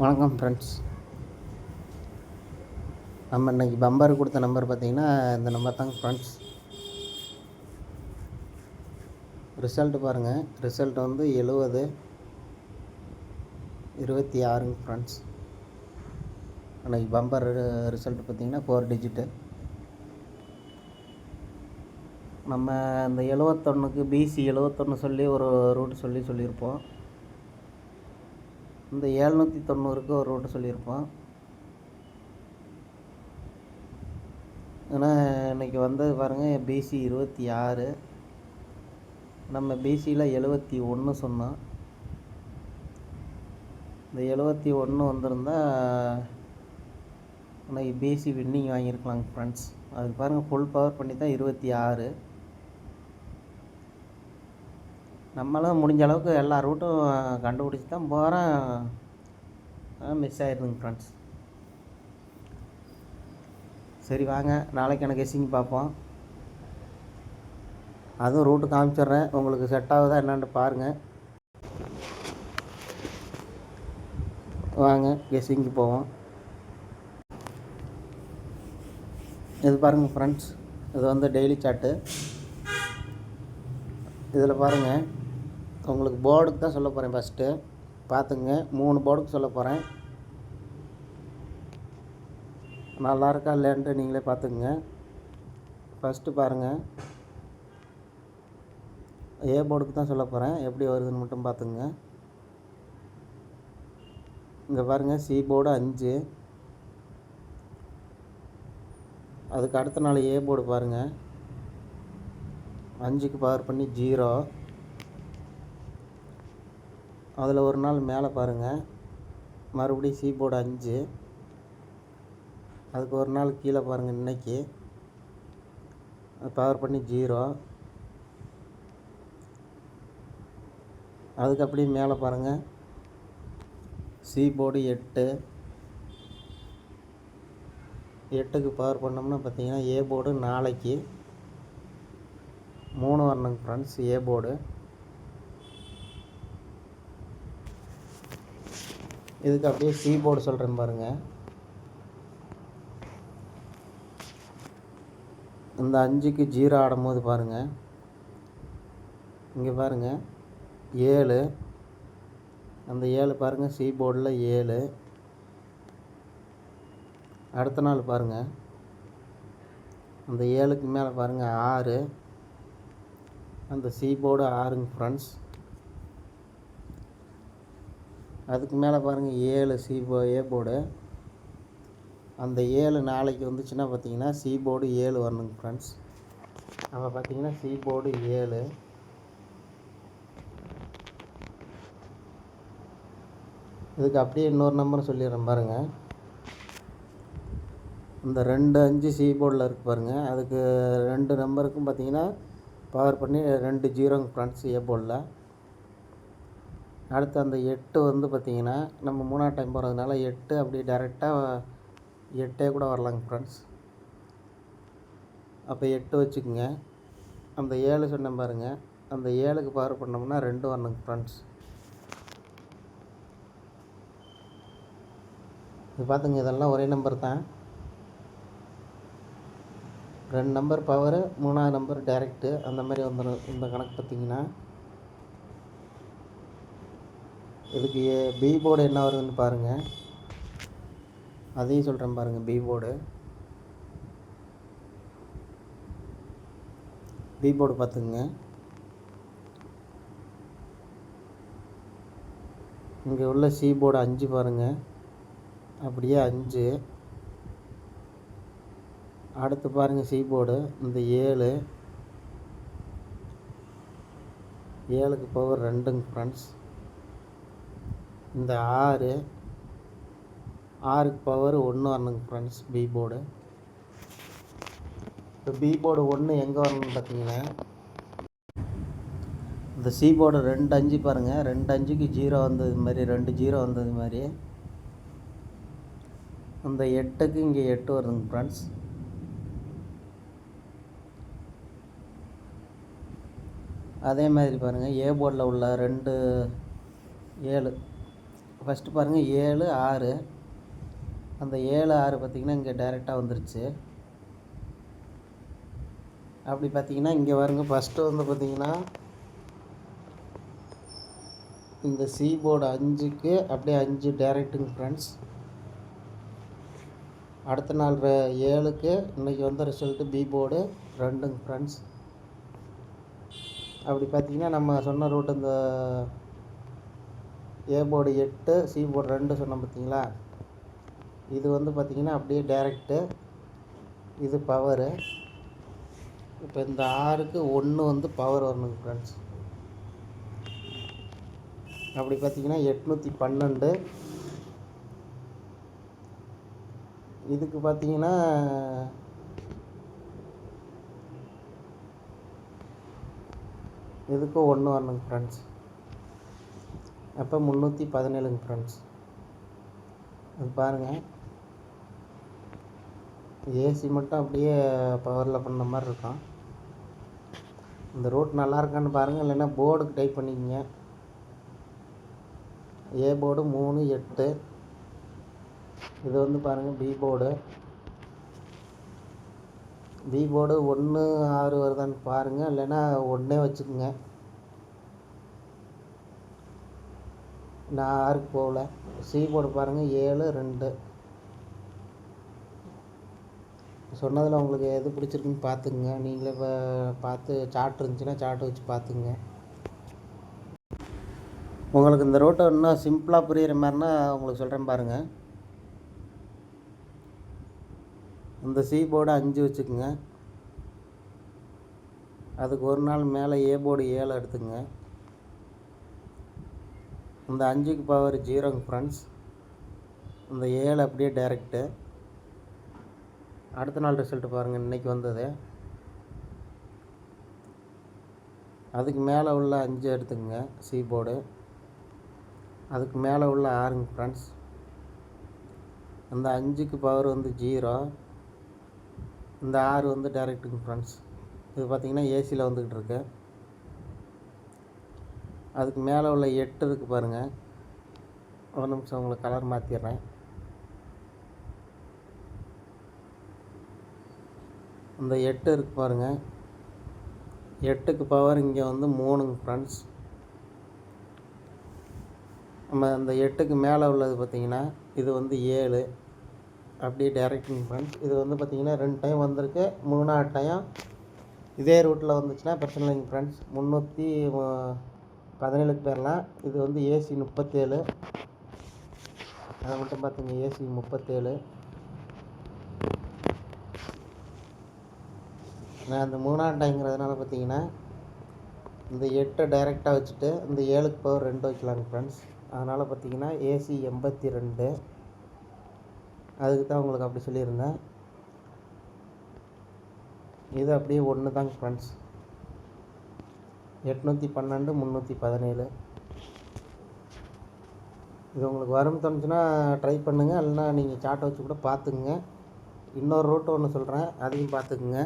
வணக்கம் ஃப்ரெண்ட்ஸ். நம்ம இன்றைக்கி பம்பர் கொடுத்த நம்பர் பார்த்திங்கன்னா இந்த நம்பர் தாங்க ஃப்ரெண்ட்ஸ். ரிசல்ட்டு பாருங்கள். ரிசல்ட் வந்து 70-26ங்க ஃப்ரெண்ட்ஸ். இன்றைக்கி பம்பர் ரிசல்ட் பார்த்திங்கன்னா 4 டிஜிட்டு. நம்ம இந்த 71க்கு பிசி 71 சொல்லி ஒரு ரூட்டு சொல்லியிருப்போம். இந்த 790க்கு ஒரு ரூட்டு சொல்லியிருப்போம். ஏன்னா இன்றைக்கி வந்து பாருங்கள், பிசி 26, நம்ம பிசியில் 71 சொன்னோம். இந்த 71 வந்திருந்தால் இன்றைக்கி பிசி வின்னிங் வாங்கியிருக்கலாங்க ஃப்ரெண்ட்ஸ். அதுக்கு பாருங்கள், ஃபுல் பவர் பண்ணி தான் 26. நம்மளும் முடிஞ்ச அளவுக்கு எல்லா ரூட்டும் கண்டுபிடிச்சி தான் போகிறேன். மிஸ் ஆகிடுதுங்க ஃப்ரெண்ட்ஸ். சரி வாங்க, நாளைக்கான கெஸ்ஸிங் பார்ப்போம். அதுவும் ரூட்டு காமிச்சிட்றேன், உங்களுக்கு செட் ஆகுதா என்னான்னு பாருங்கள். வாங்க கெஸ்ஸிங்க்கு போவோம். இது பாருங்கள் ஃப்ரெண்ட்ஸ், இது வந்து டெய்லி சார்ட்டு. இதில் பாருங்கள், உங்களுக்கு போர்டுக்கு தான் சொல்ல போகிறேன். ஃபஸ்ட்டு பார்த்துங்க, 3 போர்டுக்கு சொல்ல போகிறேன். நல்லா இருக்கா இல்லைன்ட்டு நீங்களே பார்த்துக்குங்க. ஃபஸ்ட்டு பாருங்கள், ஏ போர்டுக்கு தான் சொல்ல போகிறேன். எப்படி வருதுன்னு மட்டும் பார்த்துங்க. இங்கே பாருங்கள், சி போர்டு 5. அதுக்கு அடுத்த நாள் ஏ போர்டு பாருங்கள், 5க்கு பவர் பண்ணி 0. அதில் ஒரு நாள் மேலே பாருங்கள், மறுபடியும் சி போர்டு 5. அதுக்கு ஒரு நாள் கீழே பாருங்கள், இன்றைக்கி பவர் பண்ணி 0. அதுக்கு அப்படியே மேலே பாருங்கள், சி போர்டு 8. 8க்கு பவர் பண்ணோம்னா பார்த்திங்கன்னா ஏ போர்டு நாளைக்கு 3 வரணுங்க ஃப்ரெண்ட்ஸ். ஏ போர்டு இதுக்கு அப்படியே சி போர்டு சொல்கிறேன் பாருங்கள். இந்த 5க்கு 0 ஆடும்போது பாருங்கள், இங்கே பாருங்கள் 7. அந்த 7 பாருங்கள், சி போர்டில் 7. அடுத்த நாள் பாருங்கள், அந்த 7க்கு மேலே பாருங்கள் 6. அந்த சி போர்டு 6ங்க ஃப்ரெண்ட்ஸ். அதுக்கு மேலே பாருங்கள் 7 ஏ போர்டு. அந்த 7 நாளைக்கு வந்துச்சுன்னா பார்த்திங்கன்னா சி போர்டு 7 வரணுங்க ஃப்ரெண்ட்ஸ். அப்போ பார்த்திங்கன்னா சி போர்டு 7. இதுக்கு அப்படியே இன்னொரு நம்பர் சொல்லிடுறேன் பாருங்கள். இந்த 2 5 சி போர்டில் இருக்குது பாருங்கள். அதுக்கு 2 நம்பருக்கும் பார்த்திங்கன்னா பவர் பண்ணி 2 0ங்க ஃப்ரெண்ட்ஸ் ஏ போர்டில். அடுத்து அந்த 8 வந்து பார்த்திங்கன்னா நம்ம 3ஆம் டைம் போகிறதுனால 8 அப்படியே டேரெக்டாக 8 கூட வரலாங்க ஃப்ரெண்ட்ஸ். அப்போ 8 வச்சுக்கோங்க. அந்த 7 சொன்னேன் பாருங்கள், அந்த 7க்கு பவர் பண்ணோம்னா 2 வரணுங்க ஃப்ரெண்ட்ஸ். இது பார்த்துங்க, இதெல்லாம் ஒரே நம்பர் தான். 2 நம்பர் பவரு, 3ஆவது நம்பர் டைரெக்டு, அந்த மாதிரி வந்துடும் இந்த கணக்கு பார்த்திங்கன்னா. இதுக்கு பி போர்டு என்ன வருதுன்னு பாருங்கள், அதையும் சொல்கிறேன் பாருங்கள். பி போர்டு பார்த்துங்க. இங்கே உள்ள சி போர்டு 5 பாருங்கள், அப்படியே 5. அடுத்து பாருங்கள் சி போர்டு இந்த 7. 7க்கு பவர் 2ங்க ஃப்ரெண்ட்ஸ். இந்த 6. 6க்கு பவர் 1 வரணுங்க ஃப்ரெண்ட்ஸ் பி போர்டு. இப்போ பி போர்டு 1 எங்கே வரணும்னு பார்த்தீங்கன்னா, இந்த சி போர்டு 2 5 பாருங்கள், 2 5க்கு 0 வந்தது மாதிரி, 2 0 வந்தது மாதிரி. அந்த 8க்கு இங்கே 8 வருதுங்க ஃப்ரெண்ட்ஸ். அதே மாதிரி பாருங்கள், ஏ போர்டில் உள்ள 2 7 ஃபஸ்ட்டு பாருங்கள் 7 6. அந்த 7 6 பார்த்திங்கன்னா இங்கே டைரெக்டாக வந்துருச்சு. அப்படி பார்த்திங்கன்னா இங்கே பாருங்க ஃபஸ்ட்டு வந்து பார்த்திங்கன்னா இந்த சி போர்டு 5க்கு அப்படியே 5 டைரெக்டுங்க ஃப்ரெண்ட்ஸ். அடுத்த நாள் 7க்கு இன்றைக்கி வந்த ரிசல்ட்டு பி போர்டு 2ங்க ஃப்ரெண்ட்ஸ். அப்படி பார்த்திங்கன்னா நம்ம சொன்ன ரூட் இந்த ஏ போர்டு 8 சி போர்டு 2 சொன்னோம் பார்த்திங்களா, இது வந்து பார்த்திங்கன்னா அப்படியே டைரெக்டு, இது பவரு. இப்போ இந்த 6க்கு 1 வந்து பவர் வரணுங்க ஃப்ரெண்ட்ஸ். அப்படி பார்த்திங்கன்னா 812. இதுக்கு பார்த்திங்கன்னா இதுக்கும் 1 வரணுங்க ஃப்ரெண்ட்ஸ். அப்போ 317ங்க ஃப்ரெண்ட்ஸ். அது பாருங்கள், ஏசி மட்டும் அப்படியே பவரில் பண்ண மாதிரி இருக்கும். இந்த ரூட் நல்லா இருக்கான்னு பாருங்கள், இல்லைன்னா போர்டுக்கு டைப் பண்ணிக்கங்க. A board 3 8. இது வந்து பாருங்கள் பி போர்டு. பி போர்டு 1 6 வருதான்னு பாருங்கள், இல்லைன்னா 1 வச்சுக்கோங்க. நான் 6க்கு போகல. சி போர்டு பாருங்கள் 7 2. சொன்னதில் உங்களுக்கு எது பிடிச்சிருக்குன்னு பார்த்துக்குங்க. நீங்களே இப்போ பார்த்து சார்ட் இருந்துச்சுன்னா சார்ட் வச்சு பார்த்துங்க. உங்களுக்கு இந்த ரூட்டை இன்னும் சிம்பிளாக புரிகிற மாதிரினா உங்களுக்கு சொல்கிறேன் பாருங்கள். இந்த சி போர்டு 5 வச்சுக்கோங்க. அதுக்கு ஒரு நாள் மேலே ஏ போர்டு 7 எடுத்துங்க. இந்த 5க்கு பவர் 0ங்க ஃப்ரெண்ட்ஸ். இந்த 7 அப்படியே டைரெக்டு. அடுத்த நாள் ரிசல்ட்டு பாருங்கள், இன்றைக்கி வந்தது. அதுக்கு மேலே உள்ள 5 எடுத்துக்கங்க சி போர்டு. அதுக்கு மேலே உள்ள 6ங்க ஃப்ரெண்ட்ஸ். அந்த 5க்கு பவர் வந்து 0. இந்த 6 வந்து டைரெக்டுங்க ஃப்ரெண்ட்ஸ். இது பார்த்திங்கன்னா ஏசியில் வந்துக்கிட்டு இருக்கு. அதுக்கு மேலே உள்ள 8 இருக்குது பாருங்கள். ஒரு நிமிஷம் உங்களுக்கு கலர் மாற்றிடுறேன். இந்த 8 இருக்குது பாருங்கள். 8க்கு பவர் இங்கே வந்து 3ங்க ஃப்ரெண்ட்ஸ். நம்ம அந்த 8க்கு மேலே உள்ளது பார்த்திங்கன்னா இது வந்து 7 அப்படியே டைரெக்டுங்க ஃப்ரெண்ட்ஸ். இது வந்து பார்த்திங்கன்னா 2 டைம் வந்திருக்கு. 3ஆவது டைம் இதே ரூட்டில் வந்துச்சுன்னா பிரச்சனை இல்லைங்க ஃப்ரெண்ட்ஸ். 317க்கு போயிடலாம். இது வந்து ஏசி 37. அதை மட்டும் பார்த்துங்க, ஏசி 37. நான் இந்த 3ஆவது டைங்கிறதுனால பார்த்திங்கன்னா இந்த 8 டைரெக்டாக வச்சுட்டு இந்த 7க்கு பவர் 2 வைக்கலாங்க ஃப்ரெண்ட்ஸ். அதனால் பார்த்திங்கன்னா ஏசி 82. அதுக்கு தான் உங்களுக்கு அப்படி சொல்லியிருந்தேன். இது அப்படியே 1 தாங்க ஃப்ரெண்ட்ஸ். 812 317. இது உங்களுக்கு வரும் தோணுச்சுன்னா ட்ரை பண்ணுங்கள், இல்லைனா நீங்கள் சார்ட்டை வச்சு கூட பார்த்துக்குங்க. இன்னொரு ரூட்டு ஒன்று சொல்கிறேன், அதையும் பார்த்துக்குங்க.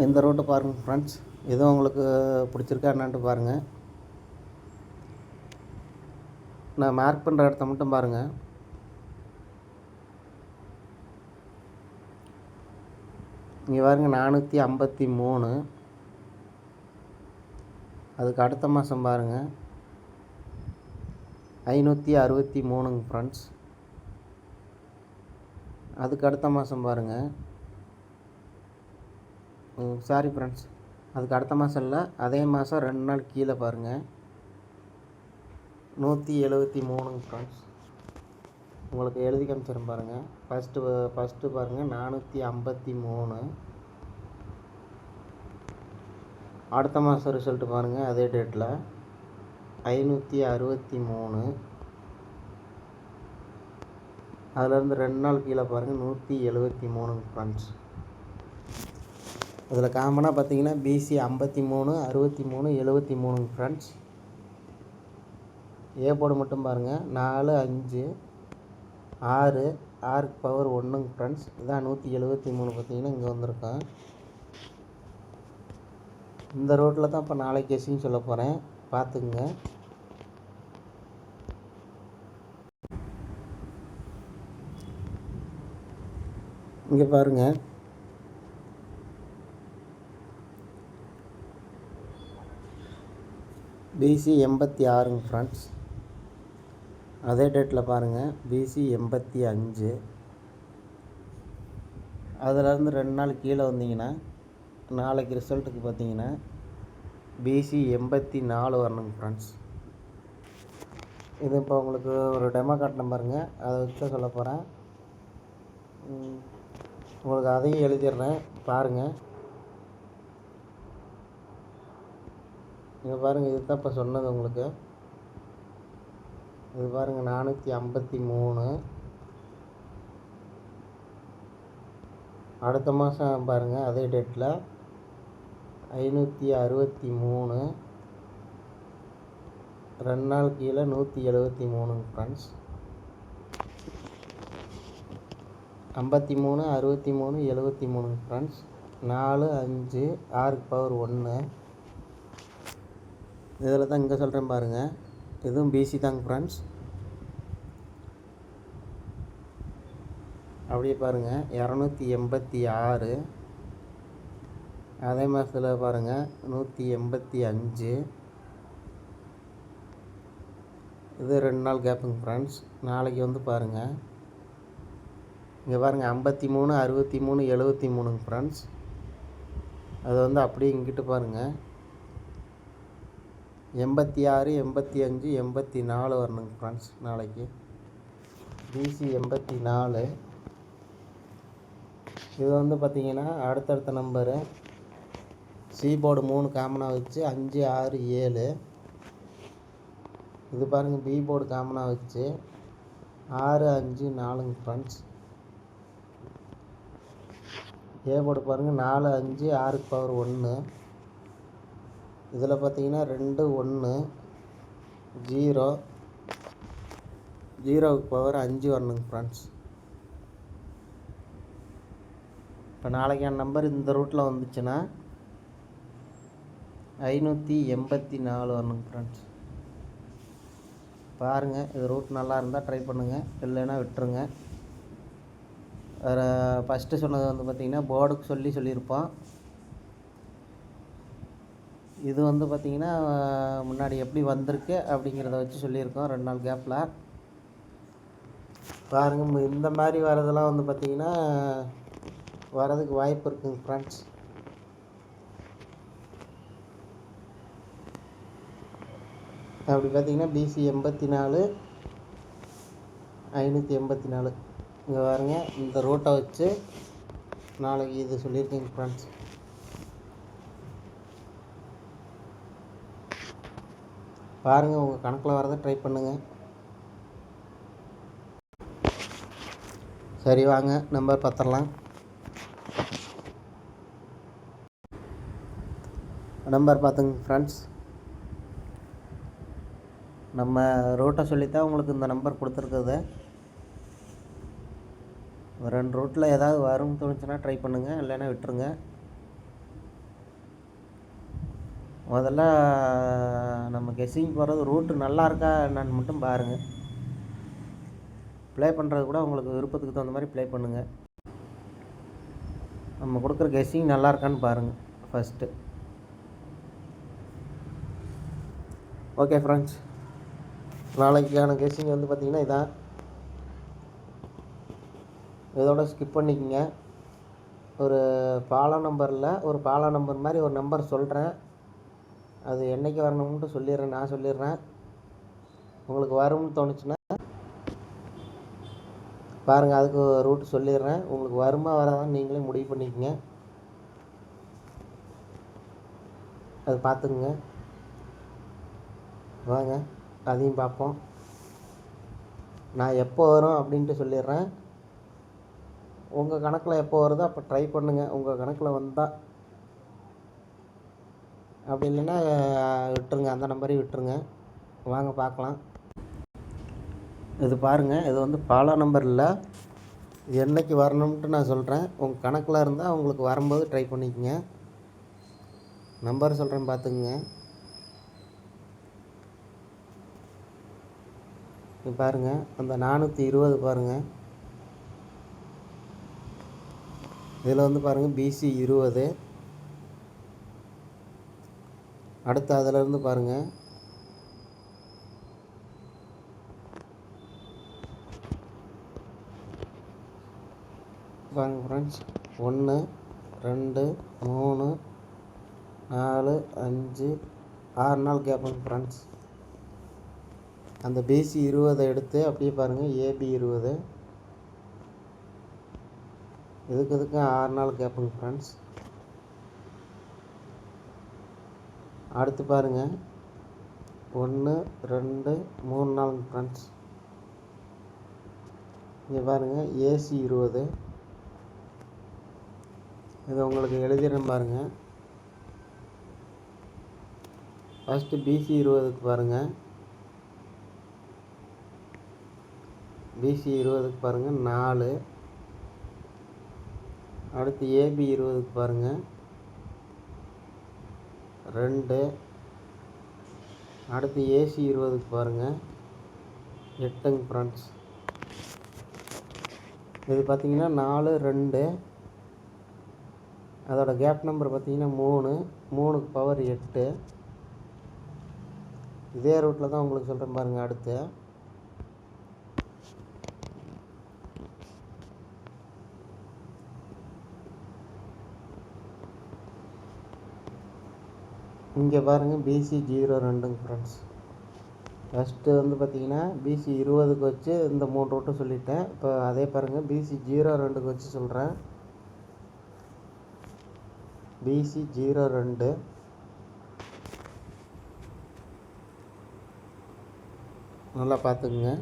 இந்த ரூட்டை பாருங்கள் ஃப்ரெண்ட்ஸ். எதுவும் உங்களுக்கு பிடிச்சிருக்கா என்னான்ட்டு பாருங்கள். நான் மார்க் பண்ணுற இடத்த மட்டும் பாருங்கள். இங்கே பாருங்கள் 453. அதுக்கு அடுத்த மாதம் பாருங்கள் 563ங்க ஃப்ரெண்ட்ஸ். அதுக்கு அடுத்த மாதம் பாருங்கள், சாரி ஃப்ரெண்ட்ஸ், அதுக்கு அடுத்த மாதம் இல்லை, அதே மாதம் 2 நாள் கீழே பாருங்கள் 173ங்க ஃப்ரெண்ட்ஸ். உங்களுக்கு எழுதி காமிச்சிடும் பாருங்கள். ஃபஸ்ட்டு பாருங்கள் 453. அடுத்த மாதம் ரிசல்ட்டு பாருங்கள், அதே டேட்டில் 563. அதிலேருந்து 2 நாள் கீழே பாருங்கள் 173ங்க ஃப்ரெண்ட்ஸ். இதில் காமனாக பார்த்தீங்கன்னா பிசி 53 63 73ங்க ஃப்ரெண்ட்ஸ். ஏ போர்டு மட்டும் பாருங்கள் 4 5 6. 6க்கு பவர் 1ங்க ஃப்ரெண்ட்ஸ். இதான் 173 பார்த்தீங்கன்னா இங்கே வந்திருக்கோம். இந்த ரோட்டில் தான் இப்போ நாளைக்கு கெஸ்ஸிங் சொல்ல போகிறேன், பார்த்துக்குங்க. இங்கே பாருங்கள், பிசி 86ங்க ஃப்ரெண்ட்ஸ். அதே டேட்டில் பாருங்கள் பிசி 85. அதிலேருந்து 2 நாள் கீழே வந்தீங்கன்னா நாளைக்கு ரிசல்ட்டுக்கு பார்த்தீங்கன்னா பிசி 84 வரணுங்க ஃப்ரெண்ட்ஸ். இது இப்போ உங்களுக்கு ஒரு டெமோ காட்டின பாருங்க, அதை வச்சு சொல்ல போகிறேன். உங்களுக்கு அதையும் எழுதிடுறேன் பாருங்கள். இங்கே பாருங்கள், இது தான் இப்போ சொன்னது உங்களுக்கு. இது பாருங்கள் 453. அடுத்த மாதம் பாருங்கள் அதே டேட்டில் 563. 2 நாள் கீழே 173 ஃப்ரெண்ட்ஸ். 53, 63, 73 ஃப்ரெண்ட்ஸ். 4, 5, 6 பவர் 1. இதில் தான் இங்கே சொல்கிறேன் பாருங்கள், இதுவும் பிசி தாங்க ஃப்ரெண்ட்ஸ். அப்படியே பாருங்கள் 286. அதே மாதத்தில் பாருங்கள் 185. இது 2 நாள் கேப்புங்க ஃப்ரெண்ட்ஸ். நாளைக்கு வந்து பாருங்கள், இங்கே பாருங்கள் 53, 63, 73 ஃப்ரெண்ட்ஸ். அது வந்து அப்படியே இங்கிட்டு பாருங்கள் 86, 85, 84 வரணுங்க ஃப்ரெண்ட்ஸ். நாளைக்கு பிசி 84. இது வந்து பார்த்திங்கன்னா அடுத்தடுத்த நம்பரு சி போர்டு 3 காமனாக வச்சு 5, 6, 7. இது பாருங்கள் பி போர்டு காமனாக வச்சு 6, 5, 4 ஃப்ரெண்ட்ஸ். ஏ போர்டு பாருங்கள் 4, 5, 6 பவர் 1. இதில் பார்த்தீங்கன்னா 2, 1, 0, 0 பவர் 5 வரணுங்க ஃப்ரெண்ட்ஸ். இப்போ நாளைக்கான நம்பர் இந்த ரூட்டில் வந்துச்சுன்னா 584 வரணுங்க ஃப்ரெண்ட்ஸ். பாருங்கள், இது ரூட் நல்லா இருந்தால் ட்ரை பண்ணுங்கள், இல்லைன்னா விட்டுருங்க. வேறு ஃபஸ்ட்டு சொன்னது வந்து பார்த்திங்கன்னா போர்டுக்கு சொல்லியிருப்போம். இது வந்து பார்த்திங்கன்னா முன்னாடி எப்படி வந்திருக்கு அப்படிங்கிறத வச்சு சொல்லியிருக்கோம் 2 நாள் கேப்பில். பாருங்கள், இந்த மாதிரி வரதெல்லாம் வந்து பார்த்திங்கன்னா வரதுக்கு வாய்ப்பு இருக்குங்க ஃப்ரெண்ட்ஸ். அப்படி பார்த்திங்கன்னா பிசி 84, 584. இங்கே பாருங்க, இந்த ரூட்டை வச்சு நாளைக்கு இது சொல்லியிருக்கேங்க ஃப்ரெண்ட்ஸ். பாருங்கள், உங்கள் கணக்கில் வரதை ட்ரை பண்ணுங்கள். சரி, வாங்க நம்பர் பார்த்துடலாம். நம்பர் பார்த்துங்க ஃப்ரெண்ட்ஸ், நம்ம ரூட்டை சொல்லித்தான் உங்களுக்கு இந்த நம்பர் கொடுத்துருக்குது. 2 ரூட்டில் ஏதாவது வரும்னு தோணுச்சுன்னா ட்ரை பண்ணுங்கள், இல்லைன்னா விட்டுருங்க. முதல்ல நம்ம கெஸ்ஸிங் போகிறது ரூட்டு நல்லா இருக்கா என்னன்னு மட்டும் பாருங்கள். ப்ளே பண்ணுறது கூட உங்களுக்கு விருப்பத்துக்கு தகுந்த மாதிரி ப்ளே பண்ணுங்கள். நம்ம கொடுக்குற கெஸ்ஸிங் நல்லா இருக்கான்னு பாருங்கள் ஃபஸ்ட்டு. ஓகே ஃப்ரெண்ட்ஸ், நாளைக்கான கெஸ்ஸிங் வந்து பார்த்திங்கன்னா இதான். இதோட ஸ்கிப் பண்ணிக்கோங்க. ஒரு பாலா நம்பரில் ஒரு பாலா நம்பர் மாதிரி ஒரு நம்பர் சொல்கிறேன், அது என்றைக்கு வரணும்னு சொல்லிடுறேன். நான் சொல்லிடுறேன், உங்களுக்கு வரும்னு தோணுச்சுன்னா பாருங்கள், அதுக்கு ரூட்டு சொல்லிடுறேன். உங்களுக்கு வருமா வராதான்னு நீங்களே முடிவு பண்ணிக்கோங்க. அது பார்த்துக்குங்க. வாங்க அதையும் பார்ப்போம். நான் எப்போ வரும் அப்படின்ட்டு சொல்லிடுறேன். உங்கள் கணக்கில் எப்போ வருதோ அப்போ ட்ரை பண்ணுங்கள். உங்கள் கணக்கில் வந்தால், அப்படி இல்லைன்னா விட்டுருங்க, அந்த நம்பரையும் விட்டுருங்க. வாங்க பார்க்கலாம். இது பாருங்கள், இது வந்து பாலா நம்பர் இல்லை, என்றைக்கு வரணும்ன்ட்டு நான் சொல்கிறேன். உங்கள் கணக்கில் இருந்தால் உங்களுக்கு வரும்போது ட்ரை பண்ணிக்கோங்க. நம்பர் சொல்கிறேன் பார்த்துக்குங்க. இப்போ பாருங்கள், அந்த 420 பாருங்கள், இதில் வந்து பாருங்கள் BC 20. அடுத்து அதிலேருந்து பாருங்கள் ஃப்ரெண்ட்ஸ், 1 2 3 4 5 6 நாள் கேட்பேங்க ஃப்ரெண்ட்ஸ். அந்த BC 20 எடுத்து அப்படியே பாருங்கள் AB 20, இதுக்கு 6 நாள் கேட்பேங்க ஃப்ரெண்ட்ஸ். அடுத்து பாருங்கள் 1 2 3 நாளுங்க ஃப்ரெண்ட்ஸ். இங்கே பாருங்கள் AC 20, இது உங்களுக்கு எழுதிடுறேன் பாருங்கள். ஃபஸ்ட்டு BC 20க்கு பாருங்கள், BC 20க்கு பாருங்கள் 4. அடுத்து AB 20க்கு பாருங்கள் 2. அடுத்து AC 20க்கு பாருங்கள் 8ங்க ஃப்ரெண்ட்ஸ். இது பார்த்திங்கன்னா 4 2, அதோட கேப் நம்பர் பார்த்திங்கன்னா 3, 3க்கு பவர் 8. இதே ரூட்டில் தான் உங்களுக்கு சொல்கிறேன் பாருங்கள். அடுத்து இங்கே பாருங்கள் BC 02ங்க ஃப்ரெண்ட்ஸ். ஃபஸ்ட்டு வந்து பார்த்திங்கன்னா BC 20க்கு வச்சு இந்த 3 ரூட்டு சொல்லிட்டேன். இப்போ அதே பாருங்கள் BC 02க்கு வச்சு சொல்கிறேன். BC 02 நல்லா பார்த்துக்குங்க.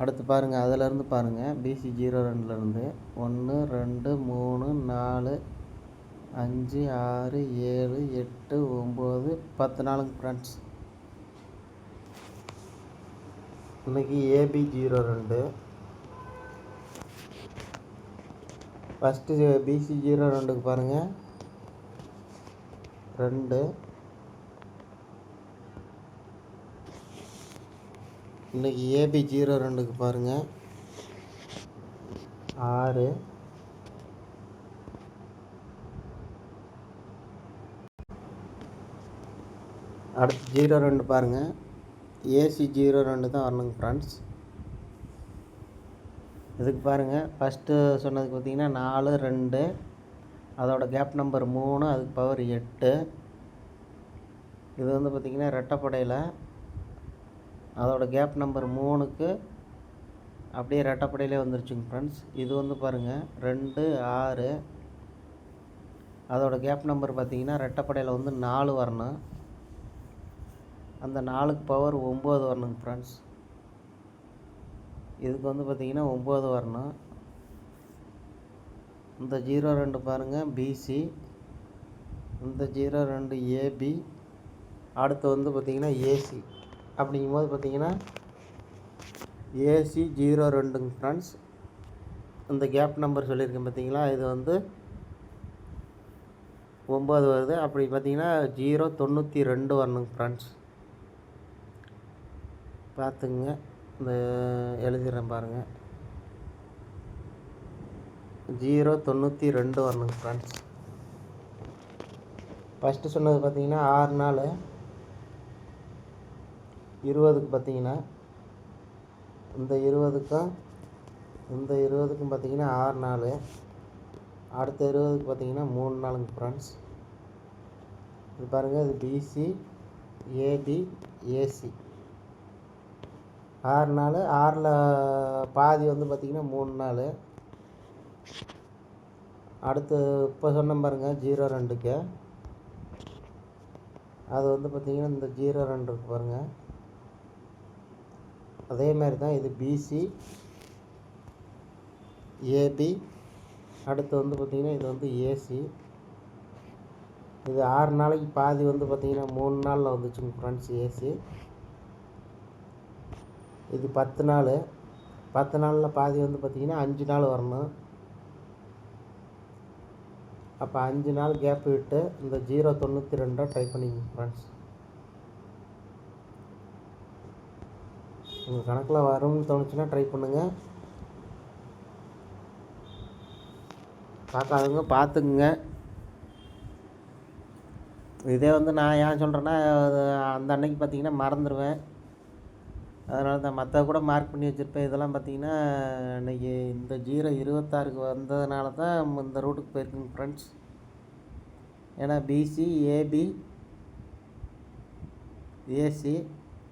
அடுத்து பாருங்கள், அதிலேருந்து பாருங்கள் BC 02லேருந்து 1 2 3 4 5 6 7 8 9 10 நாளுங்க ஃப்ரெண்ட்ஸ். இன்றைக்கி AB 02. ஃபஸ்ட்டு BC 02க்கு பாருங்கள் 2. இன்றைக்கி AB 02க்கு பாருங்கள் 6. அடுத்து 02 பாருங்கள், AC 02 தான் வரணுங்க ஃப்ரெண்ட்ஸ். இதுக்கு பாருங்கள், ஃபஸ்ட்டு சொன்னதுக்கு பார்த்திங்கன்னா 4 2, அதோட கேப் நம்பர் 3, அதுக்கு பவர் 8. இது வந்து பார்த்திங்கன்னா ரெட்டைப்படையில் அதோட கேப் நம்பர் 3க்கு அப்படியே ரெட்டைப்படையிலே வந்துருச்சுங்க ஃப்ரெண்ட்ஸ். இது வந்து பாருங்கள் 2 6, அதோட கேப் நம்பர் பார்த்திங்கன்னா ரெட்டைப்படையில் வந்து 4 வரணும். அந்த 4க்கு பவர் 9 வரணுங்க ஃப்ரெண்ட்ஸ். இதுக்கு வந்து பார்த்திங்கன்னா 9 வரணும். இந்த 02 பாருங்கள் BC, இந்த 02 AB, அடுத்து வந்து பார்த்திங்கன்னா AC. அப்படிங்கும்போது பார்த்திங்கன்னா AC 02ங்க ஃப்ரெண்ட்ஸ். இந்த கேப் நம்பர் சொல்லியிருக்கேன் பார்த்திங்களா, இது வந்து 9 வருது. அப்படி பார்த்திங்கன்னா 092 வரணுங்க ஃப்ரெண்ட்ஸ். பார்த்துங்க, இந்த எழுதிடுறேன் பாருங்கள், 092 வரணுங்க ஃப்ரெண்ட்ஸ். ஃபஸ்ட்டு சொன்னது பார்த்திங்கன்னா 6 நாள் 20க்கு பார்த்திங்கன்னா இந்த 20க்கும் இந்த 20க்கும் பார்த்திங்கன்னா 6 நாள். அடுத்த 20க்கு பார்த்திங்கன்னா 3 நாளுங்க ஃப்ரெண்ட்ஸ். இது பாருங்கள், இது BC AB AC 6 நாள். 6ல் பாதி வந்து பார்த்திங்கன்னா 3 நாள். அடுத்து இப்போ சொன்ன பாருங்கள் 02க்கு, அது வந்து பார்த்திங்கன்னா இந்த 02 இருக்கு பாருங்கள், அதே மாதிரி தான் இது BC AB. அடுத்து வந்து பார்த்திங்கன்னா இது வந்து AC. இது 6 நாளைக்கு பாதி வந்து பார்த்திங்கன்னா 3 நாளில் வந்துச்சுங்க ஃப்ரெண்ட்ஸ் AC. இது 10 நாள். 10 நாளில் பாதி வந்து பார்த்திங்கன்னா 5 நாள் வரணும். அப்போ 5 நாள் கேப் விட்டு இந்த 092 ட்ரை பண்ணிங்க ஃப்ரெண்ட்ஸ். உங்கள் கணக்கில் வரும்னு தோணுச்சுன்னா ட்ரை பண்ணுங்கள். பார்க்காதவங்க பார்த்துக்குங்க. இதே நான் ஏன் சொல்கிறேன்னா, அந்த அன்னைக்கு பார்த்திங்கன்னா மறந்துடுவேன். அதனால தான் மற்ற கூட மார்க் பண்ணி வச்சுருப்பேன். இதெல்லாம் பார்த்திங்கன்னா இன்றைக்கி இந்த 026க்கு வந்ததுனால தான் இந்த ரூட்டுக்கு போயிருக்குங்க ஃப்ரெண்ட்ஸ். ஏன்னா பிசி, ஏபி, ஏசி,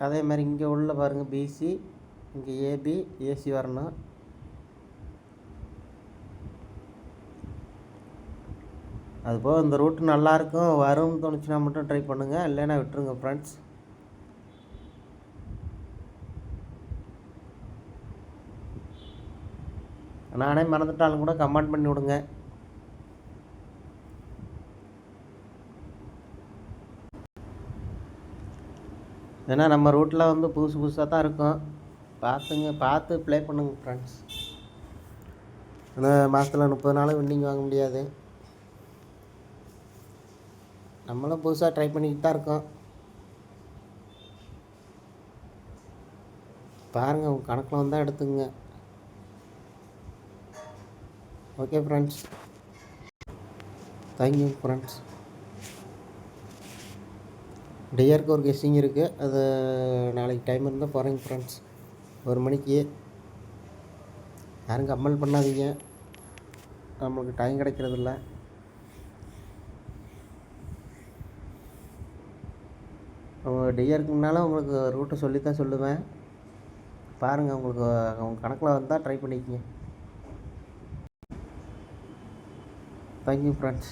அதே மாதிரி இங்கே உள்ள பாருங்கள் பிசி, இங்கே ஏபி, ஏசி வரணும். அதுபோல் இந்த ரூட்டு நல்லாயிருக்கும், வரும்னு தோணுச்சுன்னா மட்டும் ட்ரை பண்ணுங்கள், இல்லைன்னா விட்டுருங்க ஃப்ரெண்ட்ஸ். நானே மறந்துட்டாலும் கூட கமெண்ட் பண்ணி விடுங்க. ஏன்னா நம்ம ரூட்டில் புதுசு புதுசாக தான் இருக்கும். பார்த்து ப்ளே பண்ணுங்க ஃப்ரெண்ட்ஸ். இந்த மாதத்தில் 30 நாள் வின்னிங் வாங்க முடியாது. நம்மளும் புதுசாக ட்ரை பண்ணிக்கிட்டு தான் இருக்கோம். பாருங்கள், உங்கள் கணக்கில் வந்தால் எடுத்துங்க. Okay friends, thank you friends. டியருக்கு ஒரு கெஸ்டிங் இருக்குது, அது நாளைக்கு டைம் இருந்தால் போகிறேங்க ஃப்ரெண்ட்ஸ். 1 மணிக்கு. யாரும் கம்பல் பண்ணாதீங்க, நம்மளுக்கு டைம் கிடைக்கிறதில்ல. டியருக்கு முன்னால் உங்களுக்கு ரூட்டை சொல்லி தான் சொல்லுவேன். பாருங்கள், உங்களுக்கு உங்கள் கணக்கில் வந்தால் ட்ரை பண்ணிக்கங்க. Thank you friends.